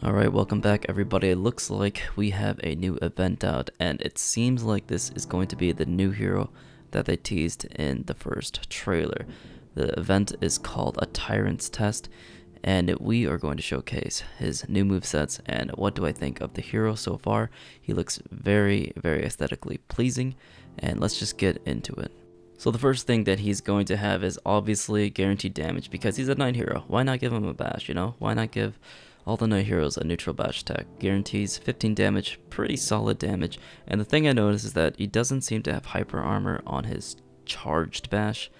Alright, welcome back everybody. It looks like we have a new event out, and it seems like this is going to be the new hero that they teased in the first trailer. The event is called a Tyrant's Test, and we are going to showcase his new movesets and what do I think of the hero so far. He looks very, very aesthetically pleasing, and let's just get into it. So the first thing that he's going to have is obviously guaranteed damage, because he's a knight hero. Why not give him a bash, you know? Why not give all the knight heroes a neutral bash attack? Guarantees 15 damage, pretty solid damage. And the thing I noticed is that he doesn't seem to have hyper armor on his charged bash,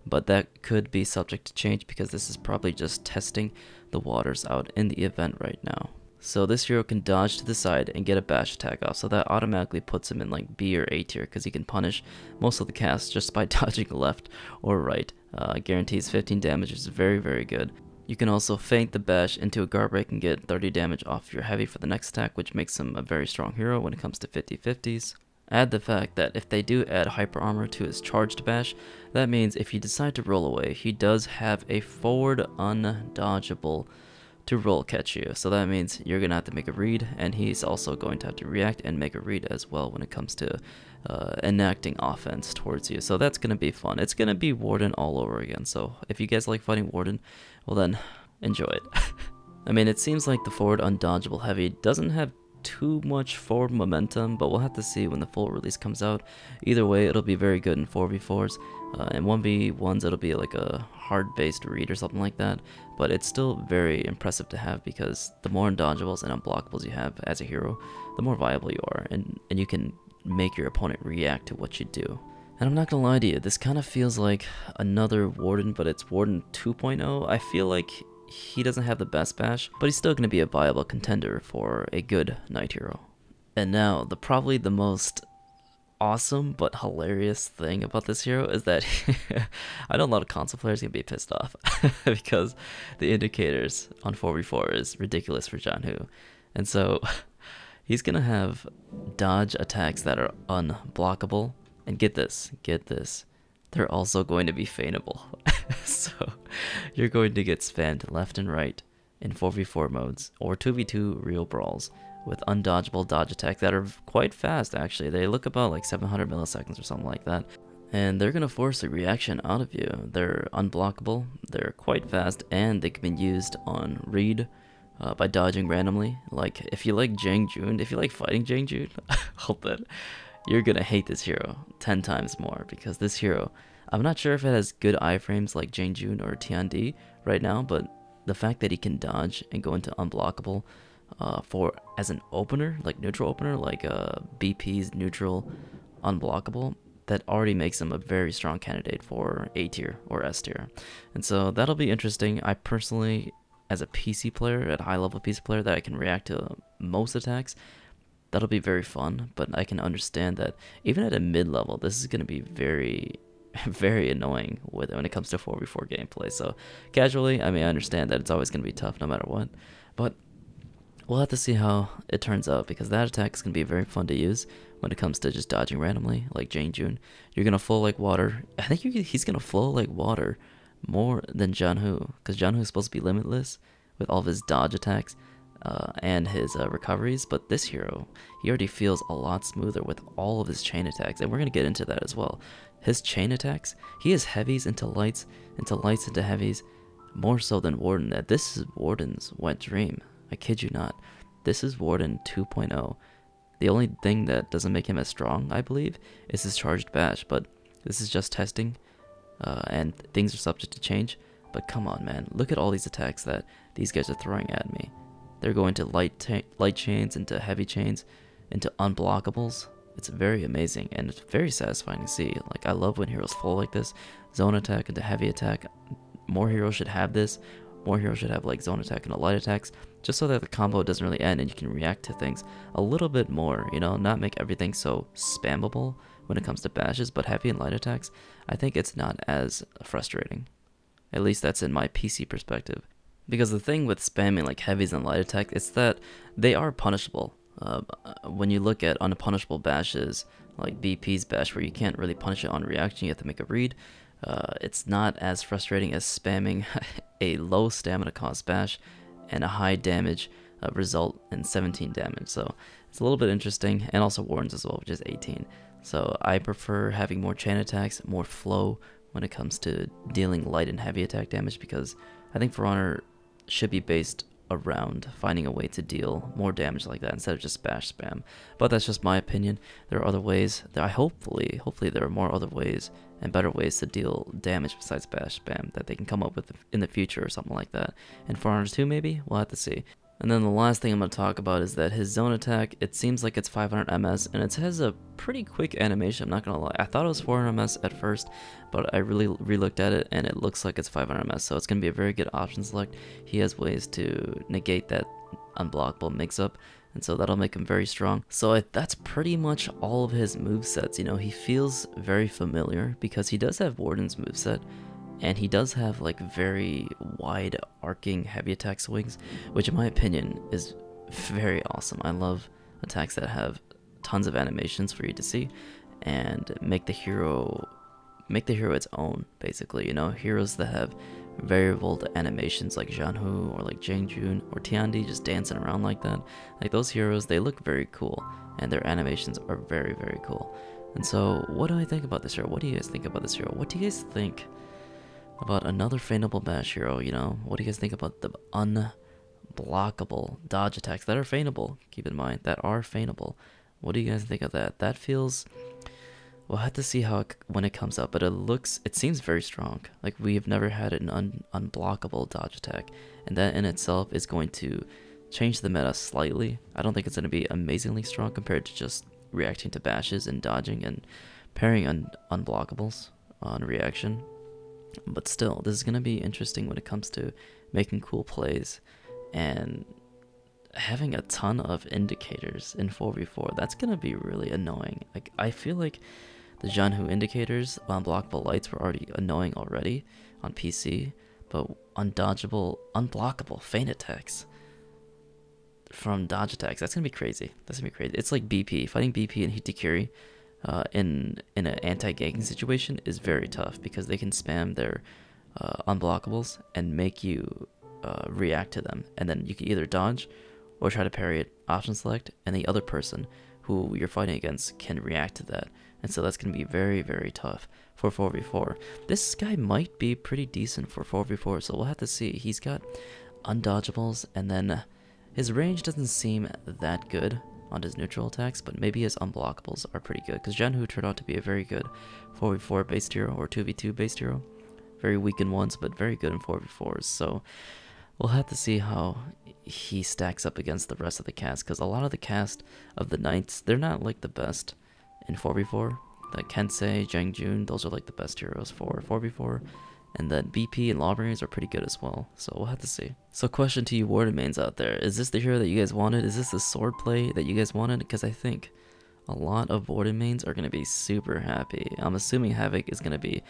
but that could be subject to change because this is probably just testing the waters out in the event right now. So this hero can dodge to the side and get a bash attack off, so that automatically puts him in like B or A tier because he can punish most of the cast just by dodging left or right. Guarantees 15 damage, which is very, very good. You can also feint the bash into a guard break and get 30 damage off your heavy for the next attack, which makes him a very strong hero when it comes to 50-50s. Add the fact that if they do add hyper armor to his charged bash, that means if you decide to roll away, he does have a forward undodgeable to roll catch you. So that means you're going to have to make a read, and he's also going to have to react and make a read as well when it comes to enacting offense towards you. So that's going to be fun. It's going to be Warden all over again. So if you guys like fighting Warden, well then, enjoy it. I mean, it seems like the forward undodgeable heavy doesn't have too much forward momentum, but we'll have to see when the full release comes out. Either way, it'll be very good in 4v4s. In 1v1s, it'll be like a hard-based read or something like that, but it's still very impressive to have because the more undodgeables and unblockables you have as a hero, the more viable you are, and you can make your opponent react to what you do. And I'm not gonna lie to you, this kind of feels like another Warden, but it's Warden 2.0. I feel like he doesn't have the best bash, but he's still gonna be a viable contender for a good knight hero. And now, probably the most awesome but hilarious thing about this hero is that I know a lot of console players are gonna be pissed off because the indicators on 4v4 is ridiculous for Janhu. And so he's gonna have dodge attacks that are unblockable. And get this, they're also going to be feintable. So you're going to get spammed left and right in 4v4 modes or 2v2 real brawls with undodgeable dodge attacks that are quite fast actually. They look about like 700 milliseconds or something like that. And they're going to force a reaction out of you. They're unblockable, they're quite fast, and they can be used on read by dodging randomly. Like if you like Jang Jun, if you like fighting Jang Jun, hold that. You're gonna hate this hero 10 times more because this hero, I'm not sure if it has good iframes like Jang Jun or Tiandi right now, but the fact that he can dodge and go into unblockable as an opener, like neutral opener, like BP's neutral unblockable, that already makes him a very strong candidate for A tier or S tier. And so that'll be interesting. I personally, as a PC player, at high level PC player, that I can react to most attacks, that'll be very fun, but I can understand that even at a mid-level, this is going to be very, very annoying when it comes to 4v4 gameplay. So casually, I mean, I understand that it's always going to be tough no matter what, but we'll have to see how it turns out because that attack is going to be very fun to use when it comes to just dodging randomly, like Jang Jun. You're going to flow like water. I think he's going to flow like water more than Janhu, because Janhu is supposed to be limitless with all of his dodge attacks. And his recoveries, but this hero, he already feels a lot smoother with all of his chain attacks, and we're going to get into that as well. His chain attacks, he has heavies into lights into heavies, more so than Warden. This is Warden's wet dream, I kid you not. This is Warden 2.0. The only thing that doesn't make him as strong, I believe, is his charged bash, but this is just testing, and things are subject to change. But come on, man, look at all these attacks that these guys are throwing at me. They're going to light chains, into heavy chains, into unblockables. It's very amazing, and it's very satisfying to see. Like, I love when heroes flow like this. Zone attack into heavy attack. More heroes should have this. More heroes should have like zone attack into light attacks, just so that the combo doesn't really end and you can react to things a little bit more, you know, not make everything so spammable when it comes to bashes, but heavy and light attacks, I think it's not as frustrating. At least that's in my PC perspective. Because the thing with spamming like heavies and light attack is that they are punishable. When you look at unpunishable bashes, like BP's bash, where you can't really punish it on reaction, you have to make a read, it's not as frustrating as spamming a low stamina cost bash and a high damage result in 17 damage. So it's a little bit interesting, and also Wardens as well, which is 18. So I prefer having more chain attacks, more flow when it comes to dealing light and heavy attack damage, because I think For Honor should be based around finding a way to deal more damage like that instead of just bash spam. But that's just my opinion. There are other ways that hopefully there are more other ways and better ways to deal damage besides bash spam that they can come up with in the future or something like that. And For Honors 2 maybe? We'll have to see. And then the last thing I'm going to talk about is that his zone attack, it seems like it's 500 ms, and it has a pretty quick animation, I'm not going to lie. I thought it was 400 ms at first, but I really re-looked at it, and it looks like it's 500 ms, so it's going to be a very good option select. He has ways to negate that unblockable mix-up, and so that'll make him very strong. So that's pretty much all of his movesets. You know, he feels very familiar because he does have Warden's moveset, and he does have like very wide arcing heavy attack swings, which in my opinion is very awesome. I love attacks that have tons of animations for you to see and make the hero its own, basically. You know, heroes that have variable animations like Janhu or like Jangjun or Tiandi just dancing around like that. Like those heroes, they look very cool and their animations are very, very cool. And so what do I think about this hero? What do you guys think about this hero? What do you guys think about another feightable bash hero? You know, what do you guys think about the unblockable dodge attacks that are feightable? Keep in mind, that are feightable. What do you guys think of that? That feels, we'll have to see how when it comes up, but it seems very strong. Like we have never had an unblockable dodge attack, and that in itself is going to change the meta slightly. I don't think it's going to be amazingly strong compared to just reacting to bashes and dodging and parrying unblockables on reaction. But still, this is going to be interesting when it comes to making cool plays and having a ton of indicators in 4v4. That's going to be really annoying. Like I feel like the Janhu indicators, unblockable lights, were already annoying already on PC, but unblockable feint attacks from dodge attacks, that's going to be crazy. That's going to be crazy. It's like BP. Fighting BP and Hitakiri in an anti-ganking situation is very tough because they can spam their unblockables and make you react to them, and then you can either dodge or try to parry it, option select, and the other person who you're fighting against can react to that. And so that's going to be very, very tough for 4v4. This guy might be pretty decent for 4v4, so we'll have to see. He's got undodgeables, and then his range doesn't seem that good on his neutral attacks, but maybe his unblockables are pretty good, because Janhu turned out to be a very good 4v4 based hero, or 2v2 based hero. Very weak in ones, but very good in 4v4s, so we'll have to see how he stacks up against the rest of the cast, because a lot of the cast of the Knights, they're not like the best in 4v4. The Kensei, Jangjun, those are like the best heroes for 4v4. And then BP and Lawbreakers are pretty good as well, so we'll have to see. So question to you Warden mains out there, is this the hero that you guys wanted? Is this the sword play that you guys wanted? Because I think a lot of Warden mains are going to be super happy. I'm assuming Havoc is going to be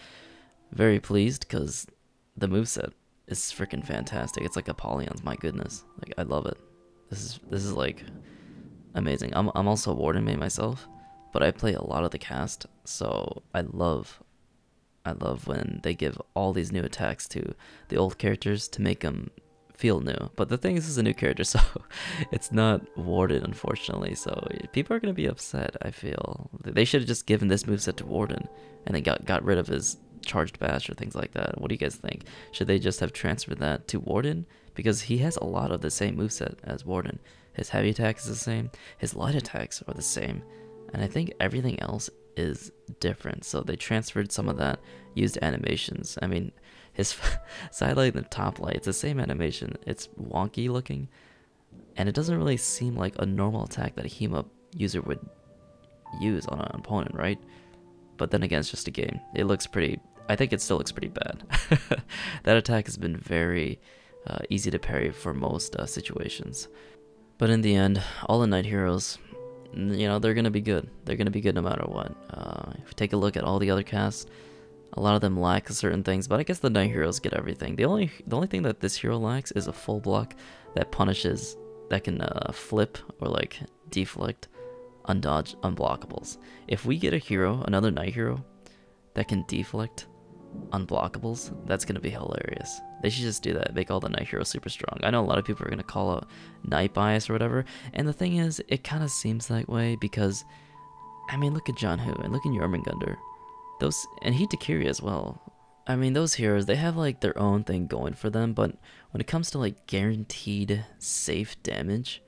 very pleased because the moveset is freaking fantastic. It's like Apollyon's, my goodness. Like, I love it. This is like amazing. I'm also a Warden main myself, but I play a lot of the cast, so I love when they give all these new attacks to the old characters to make them feel new. But the thing is, this is a new character, so it's not Warden, unfortunately. So people are going to be upset, I feel. They should have just given this moveset to Warden and then got rid of his charged bash or things like that. What do you guys think? Should they just have transferred that to Warden? Because he has a lot of the same moveset as Warden. His heavy attack is the same. His light attacks are the same. And I think everything else is different, so they transferred some of that, used animations. I mean, his side light and the top light, it's the same animation. It's wonky looking, and it doesn't really seem like a normal attack that a HEMA user would use on an opponent, right? But then again, it's just a game. It looks pretty, I think it still looks pretty bad. That attack has been very easy to parry for most situations. But in the end, all the Knight heroes, you know, they're going to be good. They're going to be good no matter what. If you take a look at all the other casts, a lot of them lack certain things, but I guess the Knight heroes get everything. The only thing that this hero lacks is a full block that punishes, that can flip or like deflect undodge unblockables. If we get a hero, another Knight hero, that can deflect unblockables, that's gonna be hilarious. They should just do that, make all the Knight heroes super strong. I know a lot of people are gonna call out Knight bias or whatever, and the thing is, it kind of seems that way because, I mean, look at John Hu and look at Jormungandr. Those, and Hitakiri as well. I mean, those heroes, they have like their own thing going for them, but when it comes to like guaranteed safe damage,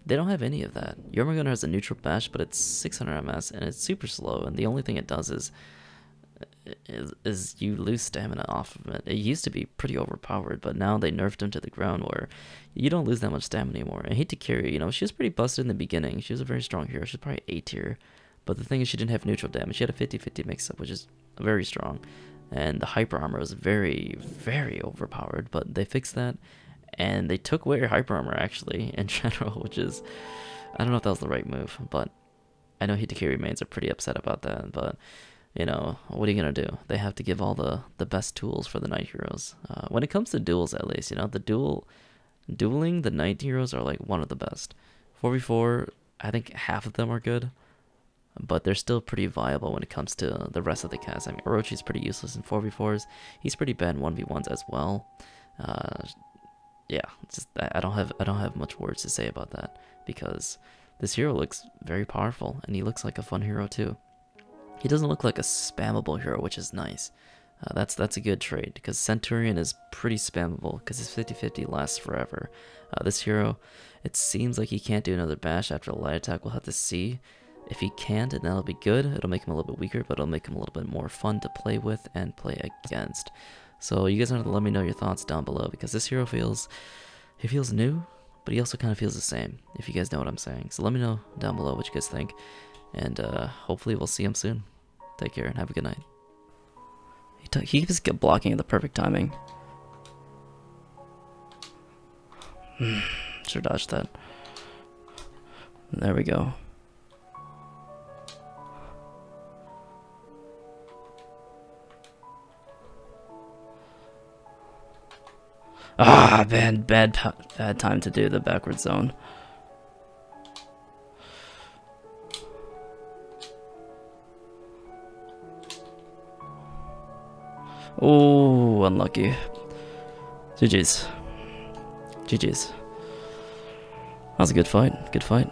they don't have any of that. Jormungandr has a neutral bash, but it's 600 MS and it's super slow, and the only thing it does is you lose stamina off of it. It used to be pretty overpowered, but now they nerfed him to the ground where you don't lose that much stamina anymore. And Hitakiri, you know, she was pretty busted in the beginning. She was a very strong hero. She's probably A tier. But the thing is, she didn't have neutral damage. She had a 50-50 mix-up, which is very strong. And the hyper armor was very, very overpowered, but they fixed that. And they took away her hyper armor, actually, in general, which is, I don't know if that was the right move, but I know Hitakiri mains are pretty upset about that, but, you know, what are you going to do? They have to give all the best tools for the Knight heroes. When it comes to duels, at least, you know, dueling, the Knight heroes are, like, one of the best. 4v4, I think half of them are good, but they're still pretty viable when it comes to the rest of the cast. I mean, Orochi's pretty useless in 4v4s. He's pretty bad in 1v1s as well. Yeah, just I don't have much words to say about that, because this hero looks very powerful and he looks like a fun hero too. He doesn't look like a spammable hero, which is nice. That's a good trait, because Centurion is pretty spammable because his 50-50 lasts forever. This hero, it seems like he can't do another bash after a light attack. We'll have to see. If he can't, then that'll be good. It'll make him a little bit weaker, but it'll make him a little bit more fun to play with and play against. So you guys have to let me know your thoughts down below, because this hero feels new, but he also kind of feels the same, if you guys know what I'm saying. So let me know down below what you guys think, and hopefully we'll see him soon. Take care and have a good night. He keeps blocking at the perfect timing. Sure dodged that. There we go. Ah, bad time to do the backward zone. Oh, unlucky. GG's. GG's. That was a good fight. Good fight.